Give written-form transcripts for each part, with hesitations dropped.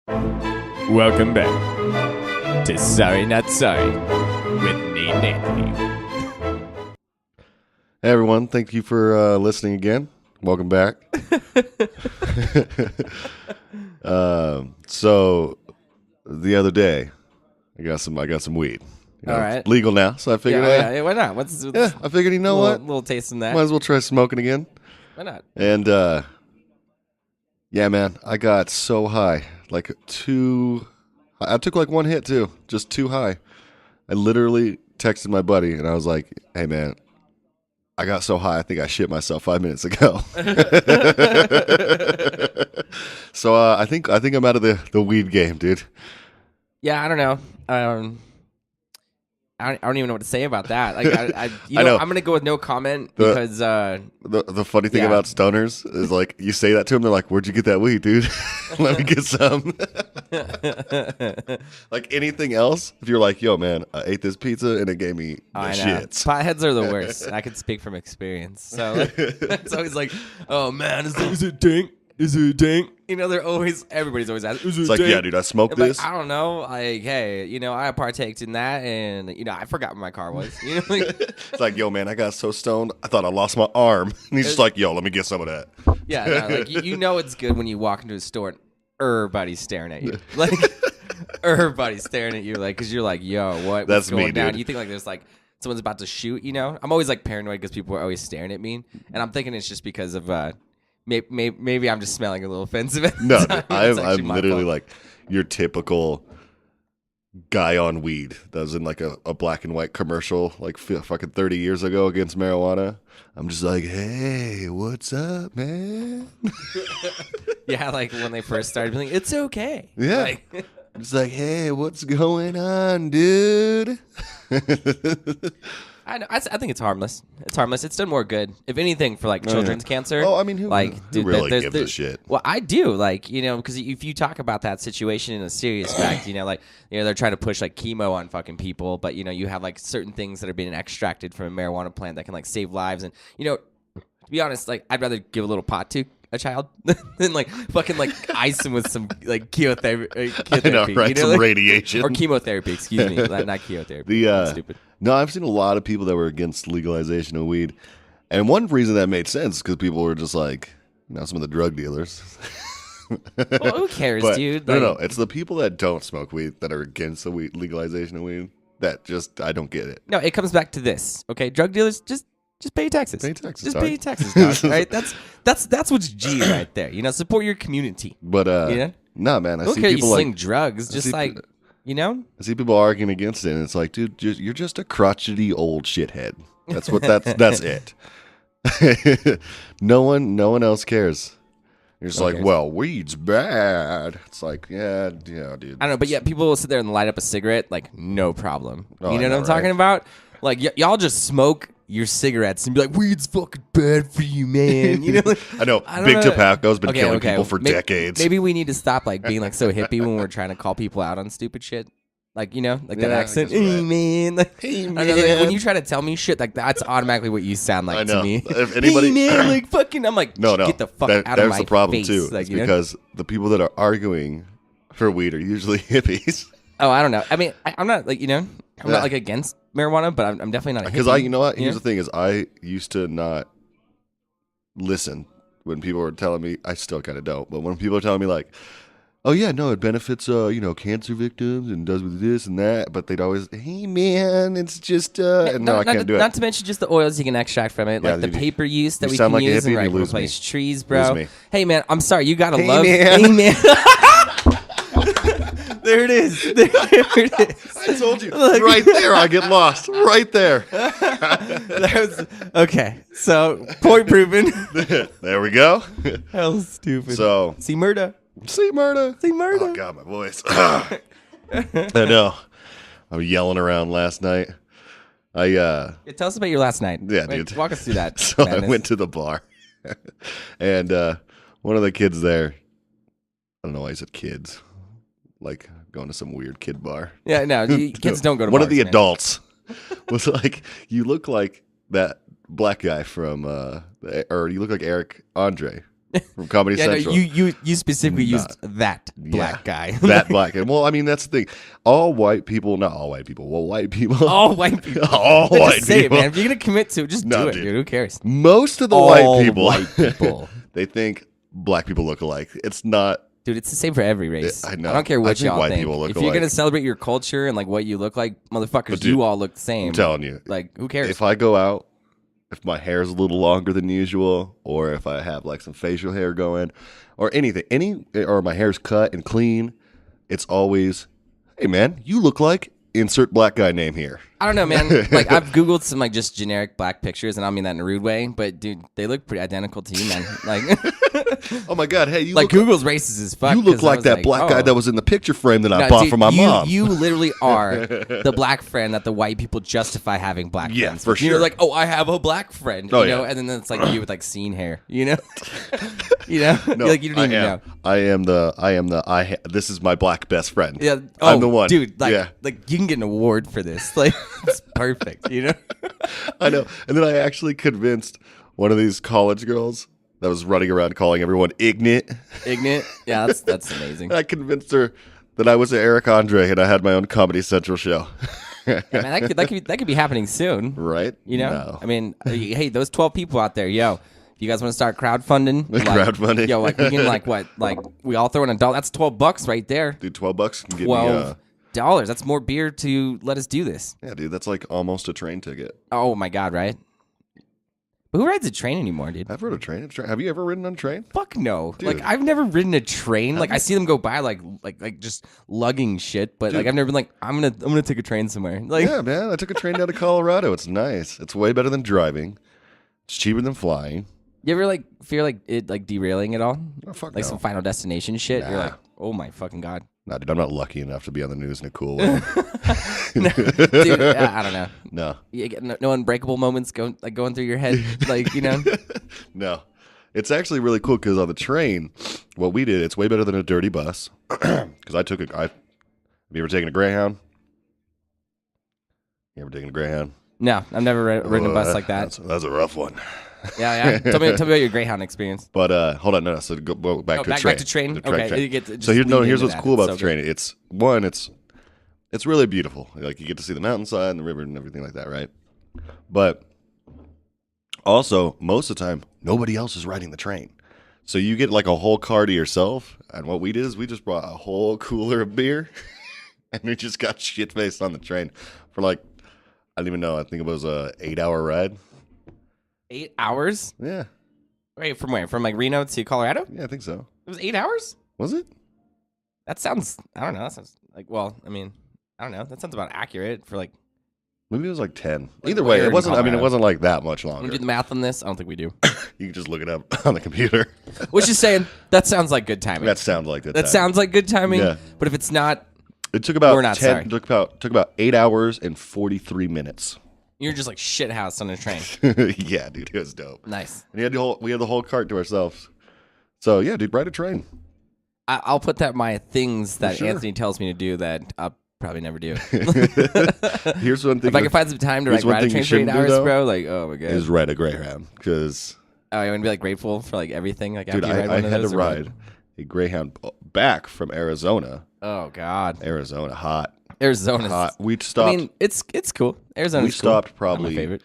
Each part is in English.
Welcome back to Sorry Not Sorry with Nate and Anthony. Hey everyone, thank you for listening again. Welcome back. So the other day, I got some weed. All right, it's legal now, so I figured, yeah, why not? I figured, you know what, little taste in that. might as well try smoking again. Why not? And yeah, man, I got so high, I took like one hit too, just too high. I literally texted my buddy and I was like, "Hey man, I got so high, I think I shit myself 5 minutes ago." So I think I'm out of the weed game, dude. Yeah, I don't know. I don't even know what to say about that. Like, I know. I'm gonna go with no comment because The funny thing about stoners is like you say that to them, they're like, "Where'd you get that weed, dude? Let me get some." Like anything else, if you're like, "Yo, man, I ate this pizza and it gave me the shits." Potheads are the worst. I can speak from experience. So it's always like, "Oh man, is it dank? Is it dank?" You know, everybody's always asking, it's like, "Yeah, dude, I smoked this." Like, I don't know. Like, hey, I partaked in that, and I forgot where my car was. Like, it's like, "Yo, man, I got so stoned, I thought I lost my arm." And he's just like, "Yo, let me get some of that." Yeah, no, like it's good when you walk into a store and everybody's staring at you. Like, everybody's staring at you, like, because you're like, "Yo, what's going me, down?" dude. You think like there's like someone's about to shoot. I'm always like paranoid because people are always staring at me, and I'm thinking it's just because of maybe I'm just smelling a little offensive. No, dude, I'm literally like your typical guy on weed that was in like a black and white commercial like fucking 30 years ago against marijuana. I'm just like, "Hey, what's up, man?" Yeah, like when they first started being like, "It's okay." Yeah. Like, it's like, "Hey, what's going on, dude?" I think it's harmless. It's harmless. It's done more good, if anything, for like children's cancer. Oh, I mean, who really gives a shit? Well, I do, because if you talk about that situation in a serious fact, they're trying to push like chemo on fucking people, but you have like certain things that are being extracted from a marijuana plant that can like save lives, and to be honest, like I'd rather give a little pot to a child than like fucking like ice him with some like chemotherapy. I know, right? Some radiation or chemotherapy. Excuse me, not chemotherapy. That's stupid. No, I've seen a lot of people that were against legalization of weed, and one reason that made sense is because people were just like, some of the drug dealers. Well, who cares, dude? No, it's the people that don't smoke weed that are against the legalization of weed. That just I don't get it. No, it comes back to this. Okay, drug dealers just pay taxes. Pay taxes. Just dog. pay taxes, dog, right? That's what's G right there. Support your community. But nah, man, I see people you like sling drugs, just like. I see people arguing against it, and it's like, dude, you're just a crotchety old shithead. That's it. No one else cares. You're just like, well, weed's bad. It's like, yeah, dude. I don't know, but yeah, people will sit there and light up a cigarette, like, no problem. Oh, you know what I'm talking about? Like, y'all just smoke your cigarettes and be like, weed's fucking bad for you, man. I know. Big Tobacco's been killing people for decades. Maybe we need to stop like being like so hippie when we're trying to call people out on stupid shit. Like, that accent. Hey, man. Like, hey, man. Like, when you try to tell me shit, like, that's automatically what you sound like to me. If anybody, hey, man, like, fucking, I'm like, no, get the fuck out of my face. That's the problem, too. Like, because the people that are arguing for weed are usually hippies. Oh, I don't know. I mean, I'm not like, I'm not like against marijuana, but I'm definitely not a hippie. Because you know what? Here's the thing is I used to not listen when people were telling me, I still kind of don't, but when people are telling me like, "Oh yeah, no, it benefits cancer victims and does with this and that," but they'd always, "Hey man, it's just and no, I can't do it." Not to mention just the oils you can extract from it, like the paper use that we can like use and replace trees, bro. Hey man, I'm sorry, you gotta love. Man. Hey man. There it is. There it is. I told you. Right there, I get lost. Right there. Okay, so point proven. There we go. Hell stupid. So see murder. Oh God, my voice. I know. I was yelling around last night. Tell us about your last night. Yeah, dude. Walk us through that. So madness. I went to the bar, and one of the kids there. I don't know why he said kids. Like going to some weird kid bar. Yeah, no, kids don't go to One bars, of the man. adults was like, "You look like that black guy from, or you look like Eric Andre from Comedy Yeah, no, Central. you specifically used that black guy. That black guy. Well, I mean, that's the thing. All white people, not all white people. Well, white people. All white people. all Just white say people. it, man. If you're gonna commit to it, just No, do it, dude. dude. Who cares? Most of the All white people, white people. they think black people look alike. It's not. Dude, it's the same for every race. I know. I don't care I what think y'all white think. people look If you're alike. gonna celebrate your culture and like what you look like, motherfuckers, But dude, you all look the same. I'm telling you. Like, who cares? If I go out, if my hair is a little longer than usual, or if I have like some facial hair going, or anything, or my hair's cut and clean, it's always, hey man, you look like insert black guy name here. I don't know, man. Like, I've Googled some like just generic black pictures, and I don't mean that in a rude way, but dude, they look pretty identical to you, man. Like, Oh my god, hey, you like look Google's racist as fuck. you look 'cause I like was that black guy oh. that was in the picture frame that I No, bought dude, for my mom. You literally are the black friend that the white people justify having black Yeah, friends. for You're sure. like, oh, I have a black friend. Oh, you know, yeah. and then it's like you with like scene hair. You know, you know, No, like you don't even know. This is my black best friend. Yeah, I'm the one. dude. Like, Yeah. like you can get an award for this. Like, it's perfect. You know, I know. And then I actually convinced one of these college girls that was running around calling everyone ignorant. ignorant. Yeah, that's amazing. And I convinced her that I was Eric Andre and I had my own Comedy Central show. Yeah, man, that could be happening soon. Right? You know, No. I mean, hey, those 12 people out there, yo. If you guys want to start crowdfunding, like, Crowdfunding. yo, like we can like what, like we all throw in $1. That's $12 right there. Dude, $12 can get me $12. That's more beer to let us do this. yeah, dude, that's like almost a train ticket. Oh my god, right? But who rides a train anymore, dude? I've rode a train. Have you ever ridden on a train? Fuck no. Dude. Like I've never ridden a train. Like I see them go by like just lugging shit, but like I've never been like I'm gonna take a train somewhere. Like Yeah, man. I took a train down to Colorado. It's nice. It's way better than driving. It's cheaper than flying. you ever like fear like it like derailing at all? Oh, fuck Like no. some Final Destination shit. You're Nah. like, oh my fucking god. Nah, dude, I'm not lucky enough to be on the news in a cool way. Dude, I don't know. No. You get no unbreakable moments going through your head, like you know. No. It's actually really cool because on the train, what we did, it's way better than a dirty bus. Because have you ever taken a Greyhound? You ever taken a Greyhound? No, I've never ridden a bus like that. That's a rough one. Yeah. Tell me about your Greyhound experience. But hold on, no. So go back to the train. Back to train. The train. Okay. You get to just So here's lean here's into what's that. cool about It's the so train. It's really beautiful. Like you get to see the mountainside and the river and everything like that, right? But also, most of the time, nobody else is riding the train. So you get like a whole car to yourself. And what we did is we just brought a whole cooler of beer and we just got shit faced on the train for like, I don't even know. I think it was a 8-hour ride. 8 hours? Yeah. Wait, from where? From like Reno to Colorado? Yeah, I think so. It was 8 hours? Was it? That sounds, I don't know. That sounds like, well, I mean, I don't know. That sounds about accurate for like, Maybe it was like 10. Like Either way, where it in wasn't. I mean, it Colorado? wasn't like that much want to longer. do the math on this? I don't think we do. You can just look it up on the computer. Which is saying, that sounds like good timing. That sounds like it. That sounds like good timing. Yeah. But if it's not, It took about We're not 10. sorry. Took about 8 hours and 43 minutes. you're just like shit house on a train. Yeah, dude, it was dope. Nice. And we had the whole cart to ourselves. So yeah, dude, ride a train. I'll put that my things that sure. Anthony tells me to do that I'll probably never do. Here's one thing. If I can find some time to Here's like one ride a thing you train for 8 shouldn't do, hours, though, bro, like oh my god. is ride a Greyhound because Oh, you want to be like grateful for like everything, like dude, after you ride I one of had to those, or what? ride a Greyhound back from Arizona. Oh God, Arizona, hot. Arizona's. Hot. We stopped. I mean, it's cool. Arizona's we cool. stopped Not my probably favorite.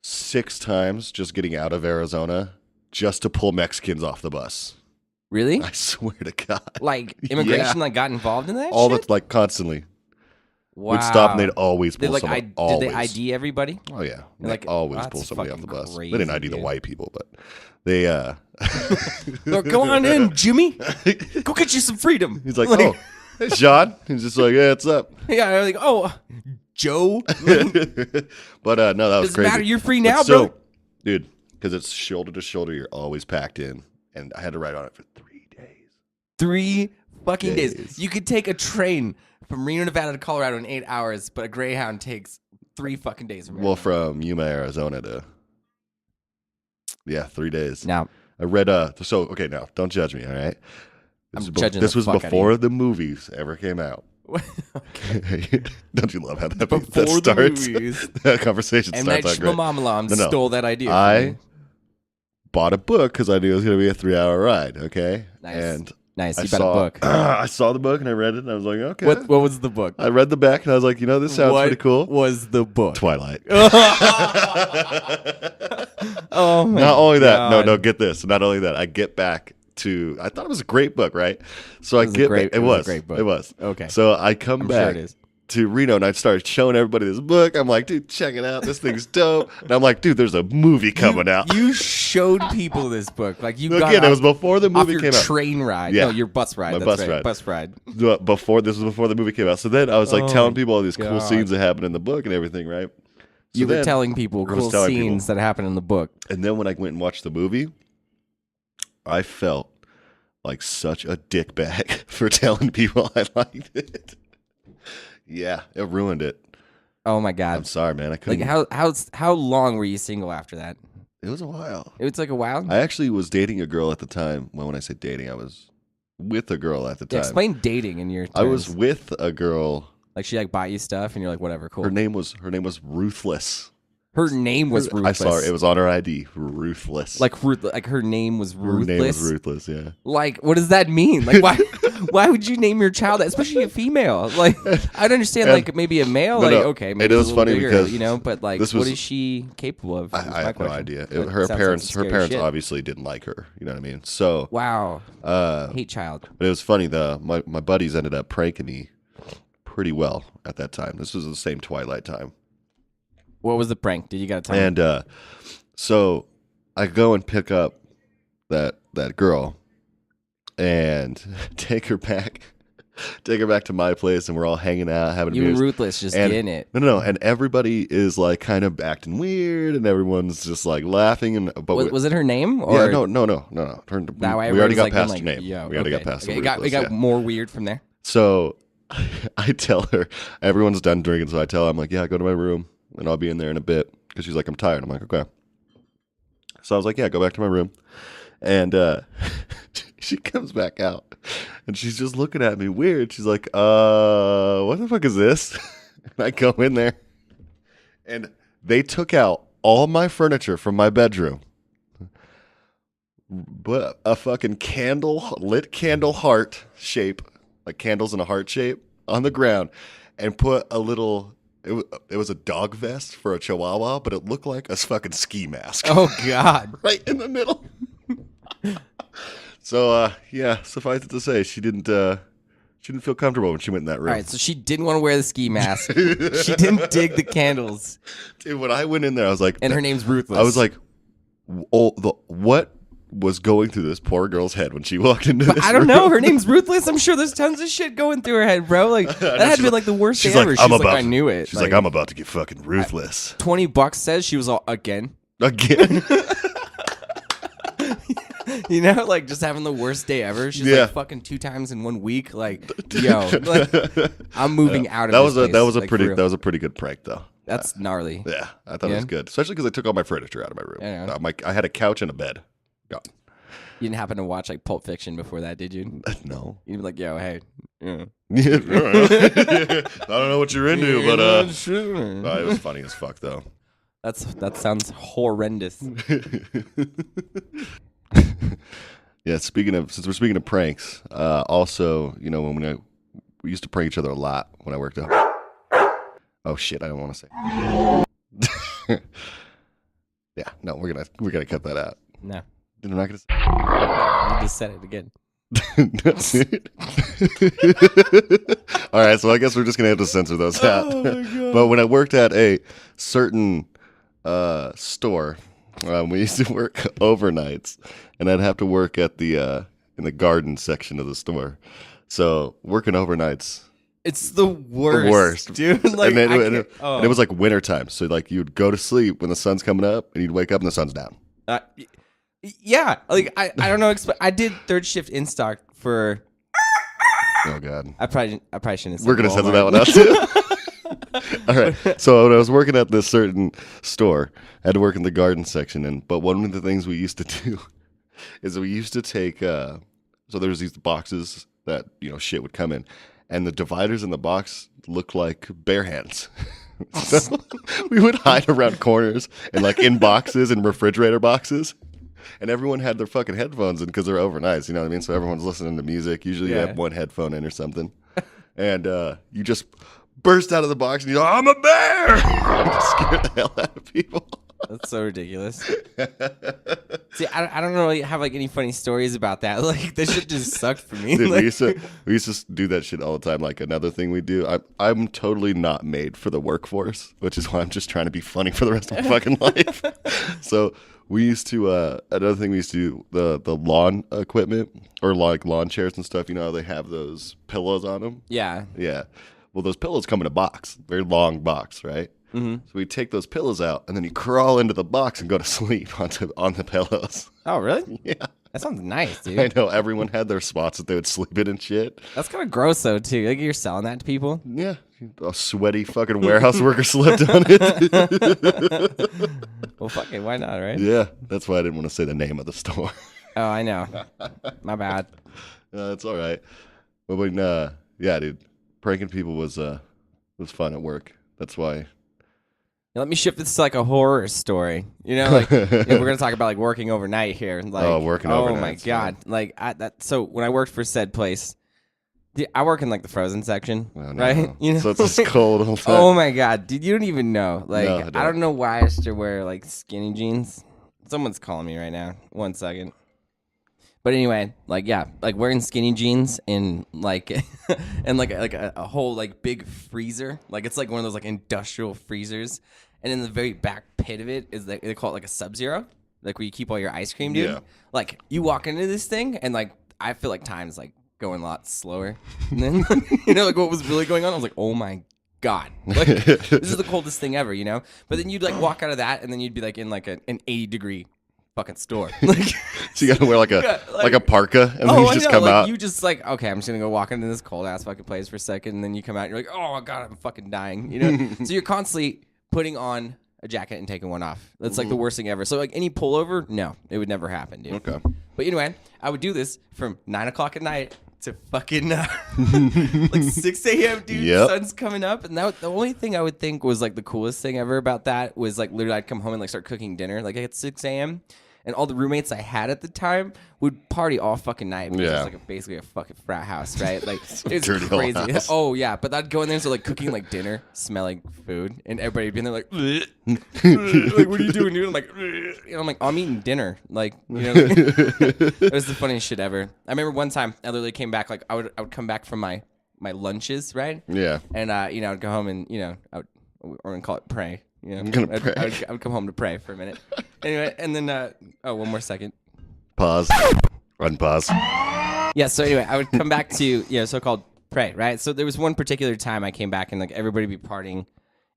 6 times just getting out of Arizona just to pull Mexicans off the bus. Really? I swear to God. Like immigration, Yeah. like got involved in that. All shit? the like constantly. Wow. We'd stop and they'd always They pull like someone. did always. they ID everybody? Oh yeah, they Like, always that's pull somebody off the fucking bus. crazy, They didn't ID the dude. white people, but they. Look, go on in, Jimmy. Go get you some freedom. He's like, oh, hey, Sean. He's just like, yeah, what's up? Yeah, I'm like, oh, Joe. But no, that was Doesn't crazy. matter. You're free But now, so, bro. dude, because it's shoulder to shoulder. You're always packed in, and I had to ride on it for 3 days. 3 fucking days. Days. You could take a train from Reno, Nevada to Colorado in 8 hours, but a Greyhound takes 3 fucking days. From Well, Arizona. from Yuma, Arizona to 3 days. Now, I read so okay, now don't judge me, all right? I'm This, judging this the was fuck out of before you. the movies ever came out. Don't you love how that, Before that the starts? movies. That conversation M. starts Night out great. Shyamalan No. stole that idea. from I me. bought a book because I knew it was going to be a 3-hour ride. Okay. Nice. And Nice. I You bought a book. I saw the book and I read it and I was like, okay. What was the book? I read the back and I was like, this sounds pretty cool. What was the book? Twilight. Oh my Not only that, God. no, get this. Not only that, I get back to. I thought it was a great book, right? So it was a great book. It was. Okay. So I come back sure it is. to Reno and I start showing everybody this book. I'm like, dude, check it out. This thing's dope. And I'm like, dude, there's a movie coming out. You showed people this book. Like you Again, got it was before the off movie your came out. train ride. Yeah. No, your bus ride. My That's bus right. ride. Bus ride. Before this was before the movie came out. So then I was like Oh telling my people all these cool God. scenes that happened in the book and everything, right? So You were then- telling people I was cool telling scenes people. that happen in the book. And then when I went and watched the movie, I felt like such a dickbag for telling people I liked it. Yeah, it ruined it. Oh my I'm God. sorry, man. I couldn't. Like how long were you single after that? It was a while. It was like a while. I actually was dating a girl at the time. Well, when I say dating, I was with a girl at the Yeah, time. explain dating in your terms. I was with a girl. like she like bought you stuff and you're like whatever, cool. Her name was Ruthless. Her name was Ruthless. I saw her. It was on her ID. Ruthless. like her name was her Ruthless. name was Ruthless. Yeah. Like, what does that mean? Like, why would you name your child that, especially a female? Like, I'd understand, like, maybe a male, No, like, no. okay, maybe And it a was little funny bigger, because but like, this what was- is she capable of? I is my have no question. idea. That Her sounds like parents. some Her scary parents shit. obviously didn't like her. You know what I mean? So. Wow. Hate child. But it was funny. My buddies ended up pranking me pretty well at that time. This was the same Twilight time. What was the prank? Did you got to tell me? And so I go and pick up that girl and take her back to my place, and we're all hanging out, having You and beers. Ruthless just And- getting it. No, and everybody is like kind of acting weird, and everyone's just like laughing. And but Was it her name? Or yeah, no. Her, That way we already got everyone's like, past I'm her like, name. yo, We already okay. got past Okay, the it got Ruthless, yeah. more weird from there. So I tell her, everyone's done drinking, so I tell her, I'm like, yeah, go to my room, and I'll be in there in a bit. Because she's like, I'm tired. I'm like, okay. So I was like, yeah, go back to my room. And she comes back out, and she's just looking at me weird. She's like, what the fuck is this? And I go in there, and they took out all my furniture from my bedroom. But a fucking lit candle heart shape, like candles in a heart shape, on the ground, and put a little. It was a dog vest for a chihuahua, but it looked like a fucking ski mask. Oh God. Right in the middle. So yeah, suffice it to say, she didn't feel comfortable when she went in that room. All right, so she didn't want to wear the ski mask. She didn't dig the candles, Dude, when I went in there, I was like, and her name's Ruthless. I was like, what was going through this poor girl's head when she walked into this I don't room? know. Her name's Ruthless. I'm sure there's tons of shit going through her head, bro. Like that had to be like the worst day she's like, ever. She's I'm like, about I knew it. She's like, I'm about to get fucking ruthless. $20 says she was all again. Again. You know, like just having the worst day ever. She's Yeah. like fucking 2 times in 1 week. Like, yo, like, I'm moving out of that this was place. that was a like, pretty for real. that was a pretty good prank though. That's gnarly. Yeah, I thought it Yeah? was good, especially because I took all my furniture out of my room. Yeah. I had a couch and a bed. Gone. You didn't happen to watch like Pulp Fiction before that, did you? No. You'd be like, yo, hey. Yeah. I don't know what you're into, but Sure. it was funny as fuck though. That sounds horrendous. Yeah, since we're speaking of pranks, also, you know, when we used to prank each other a lot when I worked out. Oh shit, I don't want to say. Yeah, no, we're gonna cut that out. No. I'm not gonna. You just said it again. That's it. All right, so I guess we're just gonna have to censor those out. Oh my God. But when I worked at a certain store, we used to work overnights, and I'd have to work at the in the garden section of the store. So working overnights, It's the worst, dude. Like, and, I and can't- oh. it was like wintertime, so like you'd go to sleep when the sun's coming up, and you'd wake up and the sun's down. Yeah, like I don't know. I did third shift in stock for. Oh God, I probably shouldn't. Have said we're gonna censor that Walmart. one out too. All right. So when I was working at this certain store, I had to work in the garden section, but one of the things we used to do is we used to take. So there was these boxes that shit would come in, and the dividers in the box looked like bare hands. So we would hide around corners and like in boxes and refrigerator boxes. And everyone had their fucking headphones in because they're overnights, you know what I mean? So everyone's listening to music. Usually you have one headphone in or something. And you just burst out of the box and you go, I'm a bear! Just scare the hell out of people. That's so ridiculous. See, I don't really have like any funny stories about that. Like this shit just sucked for me. Dude, like, we used to do that shit all the time. Like another thing we do, I'm totally not made for the workforce, which is why I'm just trying to be funny for the rest of my fucking life. So we used to another thing we used to do, the lawn equipment or like lawn chairs and stuff. You know how they have those pillows on them? yeah. Well, those pillows come in a box, very long box, right? Mm-hmm. So we take those pillows out, and then you crawl into the box and go to sleep on the pillows. Oh, really? Yeah. That sounds nice, dude. I know. Everyone had their spots that they would sleep in and shit. That's kind of gross, though, too. Like, you're selling that to people? Yeah. A sweaty fucking warehouse worker slept on it. Well, fuck it. Why not, right? Yeah. That's why I didn't want to say the name of the store. Oh, I know. My bad. It's all right. But when, yeah, dude, pranking people was fun at work. That's why. Let me shift this to like a horror story. You know, like we're gonna talk about like working overnight here. Like, working overnight. Oh my god! Like so when I worked for said place, I work in like the frozen section, right? You know, so it's just cold all the time. Oh my god, dude, you don't even know. Like No, I don't know why I should wear like skinny jeans. Someone's calling me right now. 1 second. But anyway, like yeah, like wearing skinny jeans in like and like a whole like big freezer, like it's like one of those like industrial freezers, and in the very back pit of it is like they call it like a Sub-Zero, like where you keep all your ice cream, dude. Yeah. Like you walk into this thing and like I feel like time's like going a lot slower. And then you know like what was really going on? I was like, oh my god, like this is the coldest thing ever, you know. But then you'd like walk out of that and then you'd be like in like an 80-degree fucking store. Like, so you gotta wear like a parka and then you just come out. You just like, okay, I'm just gonna go walk into this cold ass fucking place for a second, and then you come out and you're like, oh god, I'm fucking dying. You know? So you're constantly putting on a jacket and taking one off. That's like the worst thing ever. So like any pullover, no, it would never happen, dude. Okay. But anyway, I would do this from 9 o'clock at night to fucking like 6 a.m. dude. Yep. Sun's coming up, and that the only thing I would think was like the coolest thing ever about that was like literally I'd come home and like start cooking dinner like at 6 a.m. And all the roommates I had at the time would party all fucking night. Because it was like basically a fucking frat house, right? Like it's crazy. House. Oh yeah, but I'd go in there and so like cooking like dinner, smelling food, and everybody would be in there like, like what are you doing, dude? I'm like, you know, I'm like, I'm eating dinner. Like, you know, like, it was the funniest shit ever. I remember one time I literally came back like I would come back from my lunches, right? Yeah. And you know, I'd go home and you know we're gonna call it pray. You know, I'm gonna pray. I would come home to pray for a minute. Anyway, and then one more second. Pause. Unpause. Yeah. So anyway, I would come back to so-called pray, right? So there was one particular time I came back and like everybody would be partying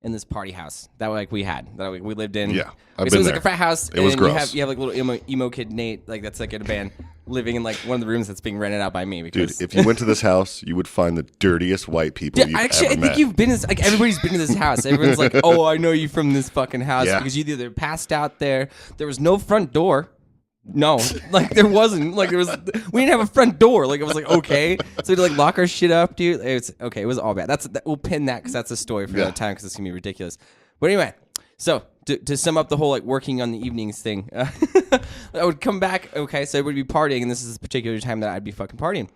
in this party house that like we had that we lived in. Yeah, so it was like a frat house. It was gross. You have like little emo kid Nate, like that's like in a band, living in like one of the rooms that's being rented out by me. Because, dude, if you went to this house, you would find the dirtiest white people you've ever met. I think you've been to this, like everybody's been to this house. Everyone's like, oh, I know you from this fucking house because you either passed out there. There was no front door. No, like there wasn't. Like we didn't have a front door. Like it was like okay, so we'd like lock our shit up, dude. It's okay. It was all bad. We'll pin that because that's a story for another time because it's gonna be ridiculous. But anyway, so to sum up the whole like working on the evenings thing, I would come back. Okay, so everybody would be partying, and this is this particular time that I'd be fucking partying.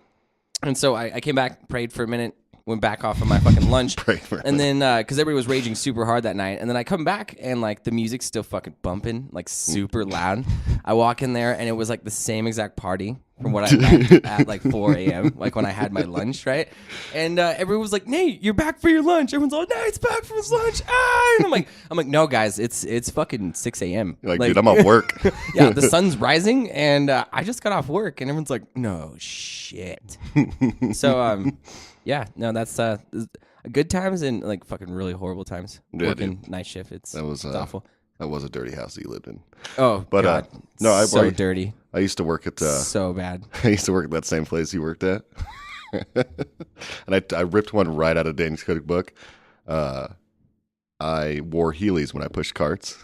And so I came back, prayed for a minute, went back off of my fucking lunch, and then because everybody was raging super hard that night, and then I come back and like the music's still fucking bumping like super loud. I walk in there and it was like the same exact party from what I met at like 4 a.m. like when I had my lunch, right? And everyone was like, "Nate, you're back for your lunch." Everyone's all, "Nate's back for his lunch." Ah! And I'm like, no, guys, it's fucking 6 a.m. You're like, dude, I'm at work. Yeah, the sun's rising, and I just got off work, and everyone's like, "No shit." So yeah, no, that's good times and like fucking really horrible times. Yeah, working dude. night shift, it's was awful. That was a dirty house that you lived in. Oh, but God. no, so dirty. I used to work at so bad. I used to work at that same place you worked at, and I ripped one right out of Danny's cookbook. I wore Heelys when I pushed carts.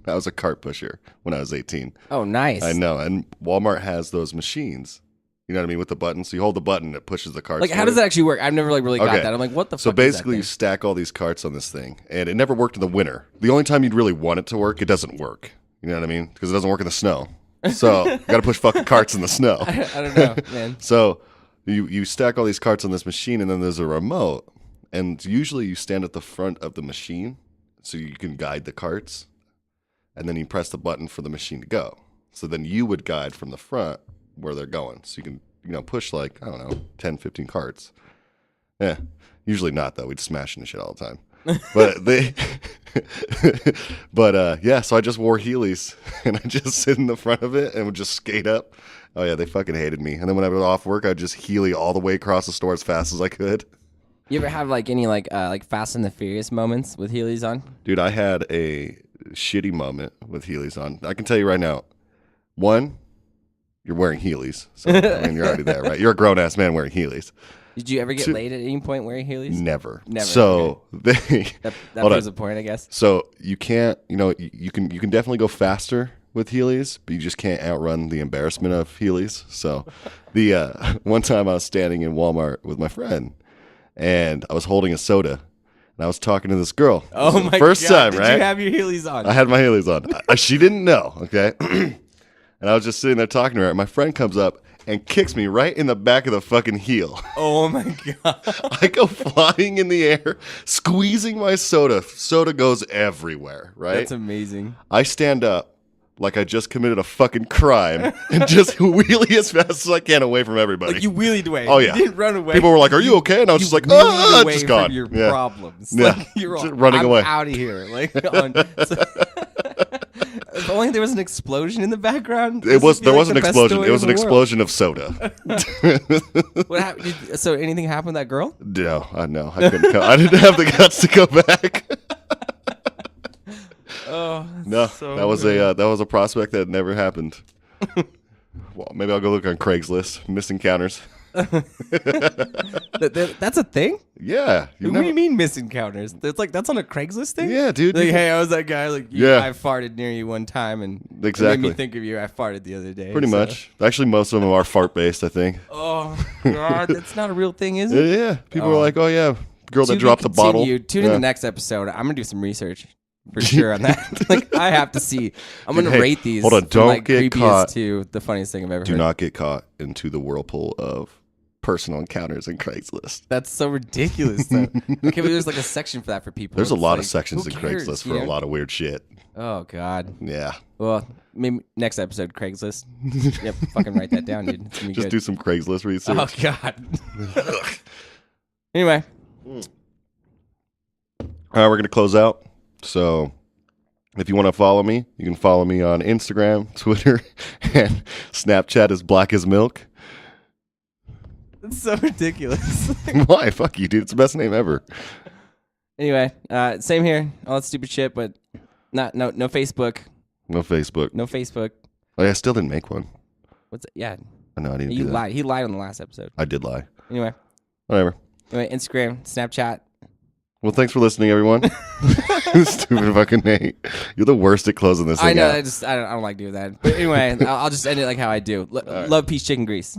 I was a cart pusher when I was 18. Oh, nice. I know, and Walmart has those machines. You know what I mean? With the button. So you hold the button, it pushes the carts. Like, how does that actually work? I've never like really got that. I'm like, what the fuck? So basically, you stack all these carts on this thing, and it never worked in the winter. The only time you'd really want it to work, it doesn't work. You know what I mean? Because it doesn't work in the snow. So you got to push fucking carts in the snow. I don't know, man. So you stack all these carts on this machine, and then there's a remote. And usually you stand at the front of the machine so you can guide the carts. And then you press the button for the machine to go. So then you would guide from the front where they're going. So you can, push like, I don't know, 10, 15 carts. Yeah. Usually not, though. We'd smash into shit all the time. Yeah, so I just wore Heelys and I just sit in the front of it and would just skate up. Oh, yeah, they fucking hated me. And then when I was off work, I'd just Heely all the way across the store as fast as I could. You ever have like any like Fast and the Furious moments with Heelys on? Dude, I had a shitty moment with Heelys on. I can tell you right now. One, you're wearing Heelys. So, I mean, you're already there, right? You're a grown-ass man wearing Heelys. Did you ever get laid at any point wearing Heelys? Never. Okay. So that proves a point, I guess. So you can't, you can definitely go faster with Heelys, but you just can't outrun the embarrassment of Heelys. So the one time I was standing in Walmart with my friend, and I was holding a soda, and I was talking to this girl. Oh my first God. time, right? Did you have your Heelys on? I had my Heelys on. She didn't know, okay? And I was just sitting there talking to her, and my friend comes up and kicks me right in the back of the fucking heel. Oh my God. I go flying in the air, squeezing my soda. Soda goes everywhere, right? That's amazing. I stand up like I just committed a fucking crime and just wheelie as fast as I can away from everybody. Like you wheelied away. Oh, yeah. You didn't run away. People were like, "Are you okay?" And I was just like, wheelied away just from gone. your Yeah. problems. Yeah. Like you're Just all, running I'm away. out of here. Like if only there was an explosion in the background. There was an the best explosion. story It was in an the world. explosion of soda. What happened? So anything happened to that girl? No, I couldn't. I didn't have the guts to go back. Oh No, so that was good. that was a prospect that never happened. Well, maybe I'll go look on Craigslist. Missing encounters. That's a thing. Yeah. What do you mean missing encounters? It's like that's on a Craigslist thing. Yeah, dude. Like, hey, I was that guy. Like, Yeah. I farted near you one time, and it Exactly. made me think of you. I farted the other day. Pretty so- much. Actually, most of them are fart based. I think. Oh God, that's not a real thing, is Yeah, it? yeah. People are like, "Oh yeah, girl that To be dropped the bottle." continued. Tune in the next episode. I'm gonna do some research for sure on that. Like, I have to see. I'm gonna Hey, rate these. hold on, from, don't like, get creepiest caught. to the funniest thing I've ever Do heard. not get caught into the whirlpool of personal encounters in Craigslist. That's so ridiculous, though. Okay, but there's like a section for that for people. There's a It's lot like, of sections who in cares, Craigslist you for know? a lot of weird shit. Oh God. Yeah. Well, maybe next episode, Craigslist. Yep, fucking write that down, dude. It's gonna be Just good. do some Craigslist research. Oh God. Anyway, All right, we're going to close out. So if you want to follow me, you can follow me on Instagram, Twitter, and Snapchat as Black as Milk. it's so ridiculous. Why? Fuck you, dude. It's the best name ever. Anyway, same here. All that stupid shit, but no Facebook. No Facebook. No Facebook. Oh, yeah, I still didn't make one. What's it? Yeah, I know I didn't you do that. lied. He lied on the last episode. I did lie. Anyway, Whatever. Instagram, Snapchat. Well, thanks for listening, everyone. Stupid fucking Nate. You're the worst at closing this thing I know. out. I don't like doing that. But anyway, I'll just end it like how I do. Love, peace, chicken grease.